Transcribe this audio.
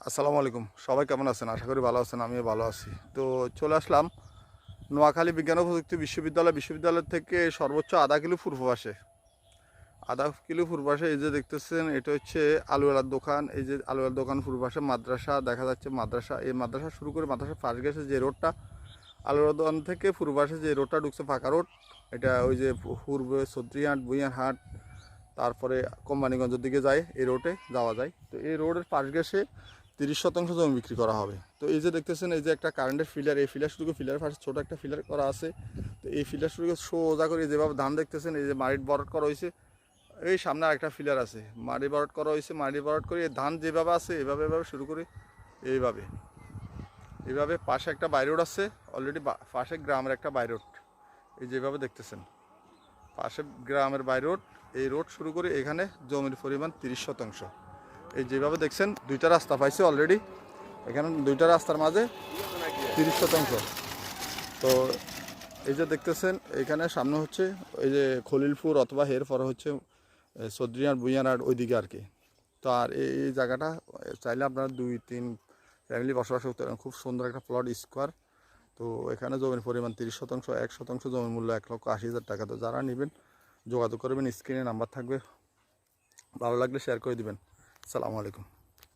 আসসালামু আলাইকুম। সবাই কেমন আছেন? আশা করি ভালো আছেন, আমিও ভালো আছি। তো চলে আসলাম নোয়াখালী বিজ্ঞান ও প্রযুক্তি বিশ্ববিদ্যালয় থেকে সর্বোচ্চ আধা কিলো পূর্ব পাশে। আধা কিলো পূর্ব পাশে এই যে দেখতেছেন, এটা হচ্ছে আলুওয়ালার দোকান। এই যে আলুওয়ালার দোকান পূর্ব পাশে মাদ্রাসা দেখা যাচ্ছে। মাদ্রাসা, এই মাদ্রাসা শুরু করে মাদ্রাসা ফার্স্ট গেছে যে রোডটা, আলুওয়ালার দোকান থেকে পূর্ব পাশে যে রোডটা ঢুকছে পাকা রোড, এটা ওই যে পূর্বে সদ্রিহাট বুইয়ারহাট, তারপরে কোম্পানিগঞ্জের দিকে যায়, এই রোডে যাওয়া যায়। তো এই রোডের পাশ ঘেঁষে 30% জমি বিক্রি করা হবে। তো এই যে দেখতেছেন, এই যে একটা কারেন্টের ফিলার, এই ফিলার শুরু করে ফিলারের পাশে ছোটো একটা ফিলার করা আছে। তো এই ফিলার শুরু করে সোজা করে যেভাবে ধান দেখতেছেন, এই যে মাটির বরট করা হয়েছে, এই সামনে আরেকটা ফিলার আছে, মাটি বরট করা হয়েছে। মাটি বরট করে ধান যেভাবে আছে এভাবে শুরু করে এইভাবে এইভাবে পাশে একটা বাই রোড আছে অলরেডি, পাশে গ্রামের একটা বাই রোড, এই যেভাবে দেখতেছেন পাশে গ্রামের বাই রোড। এই রোড শুরু করে এখানে জমির পরিমাণ 30%। এই যেভাবে দেখছেন দুইটা রাস্তা পাইছে অলরেডি, এখানে দুইটা রাস্তার মাঝে 30%। তো এই যে দেখতেছেন এখানে সামনে হচ্ছে এই যে খলিলপুর অথবা হের পরে হচ্ছে সদ্রিয়ার বুইয়ারহাট ওইদিকে আর কি। তো আর এই জায়গাটা চাইলে আপনারা 2-3 ফ্যামিলি বসবাস করতে পারেন। খুব সুন্দর একটা প্লট স্কোয়ার। তো এখানে জমির পরিমাণ 30%, 1% জমির মূল্য 1,80,000 টাকা। তো যারা নেবেন যোগাযোগ করবেন, স্ক্রিনে নাম্বার থাকবে, ভালো লাগলে শেয়ার করে দিবেন। আসসালামু আলাইকুম।